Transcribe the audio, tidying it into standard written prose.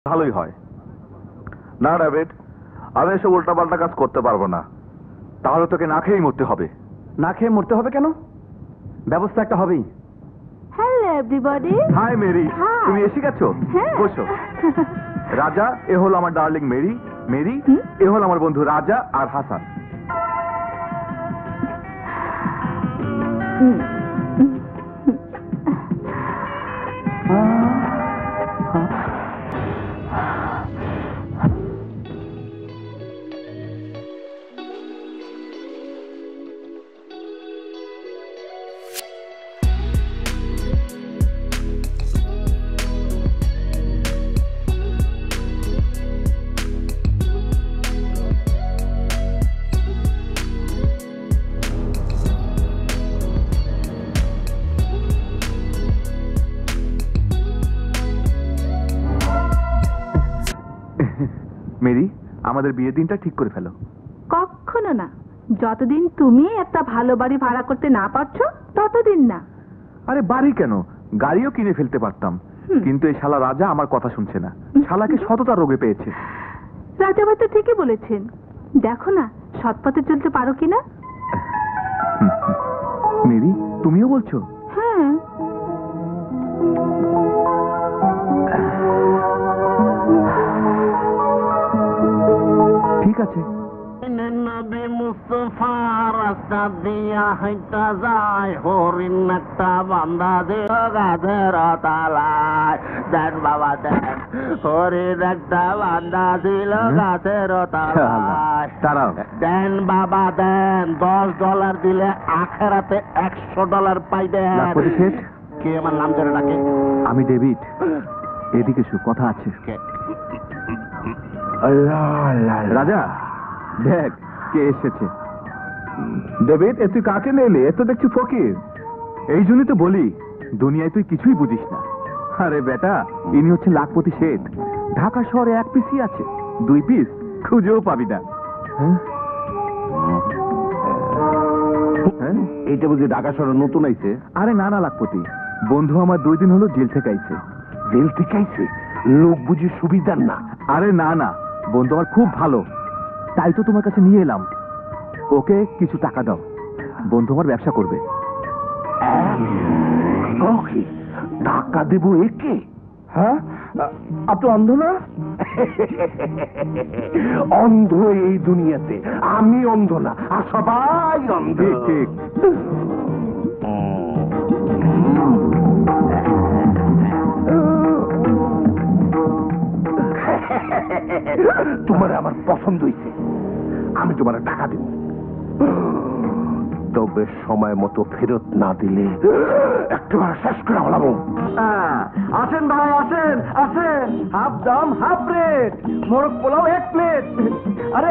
ভালোই হয় না ডেভিড, আমি এসব উল্টাপাল্টা কাজ করতে পারবো না। তাহলে তোকে না খেয়েই মরতে হবে। না খেয়ে মরতে হবে কেন? ব্যবস্থা একটা হবেই। Hello everybody. Hi Mary, Hi. তুমি এসে গেছো? হ্যাঁ। বসো। রাজা, এ হলো আমার ডার্লিং মেরি। মেরি, এ হলো আমার বন্ধু রাজা আর হাসান। মেরি, আমাদের বিয়ের দিনটা ঠিক করে ফেলো। কখনো না, যতদিন তুমি একটা ভালো বাড়ি ভাড়া করতে না পারছো ততদিন না। আরে বাড়ি কেন, গাড়িও কিনে ফেলতে পারতাম, কিন্তু এই শালা রাজা আমার কথা শুনছে না। শালাকে সততা রোগে পেয়েছে। রাজাভাই তো ঠিকই বলেছেন, দেখো না সৎ পথে চলতে পারো কিনা। মেরি, তুমিও বলছো? হ্যাঁ। ঠিক আছে। নবী মুস্তফা রাস্তা দিয়া হাইটা যায়, হরিণ একটা বান্ধা দিল গাছের তালায়। দেন বাবা দেন, হরিণ একটা বান্ধা দিল গাছের তালায়। দাঁড়াও। দেন বাবা দেন, $10 দিলে আখেরাতে $100 পাইবেন। লাখপতি শেঠ, কে আমার নাম ধরে ডাকে? আমি ডেভিড। এদিকে শু, কথা আছে। রাজা, দেখ কে এসেছে। ডেভিড, এ তুই কাকে নিলে? এ তো দেখছি ফকির। এই জন্যই তো বলি, দুনিয়ায় তুই কিছুই বুঝিস না। আরে বেটা, ইনি হচ্ছে লাখপতি শেঠ। ঢাকা শহরে 1 পিসই আছে, 2 পিস খুঁজেও পাবি না। হ্যাঁ, এইটা বুঝি ঢাকা শহরে নতুন আইছে? আরে না না লাখপতি, বন্ধু আমার 2 দিন হলো জেল থেকে আইছে। জেল থেকে আইছে? লোক বুঝি সুবিধার না? আরে না না, বন্ধু আমার খুব ভালো, তাই তো তোমার কাছে নিয়ে এলাম। ওকে কিছু টাকা দাও, বন্ধু আমার ব্যবসা করবে। ওকে, টাকা দেব একে? হ্যাঁ, আপনি অন্ধ না? অন্ধ এই দুনিয়াতে আমি অন্ধ না, আর সবাই অন্ধ। ঠিক ঠিক। তোমার আমার পছন্দ হয়েছে, আমি তোমার টাকা দেব, তবে সময় মতো ফেরত না দিলে একেবারে শেষ করে হলাম। আসেন ভাই আসেন আসেন, হাফ দাম হাফ রেট, মোরগ পোলাও 1 প্লেট। আরে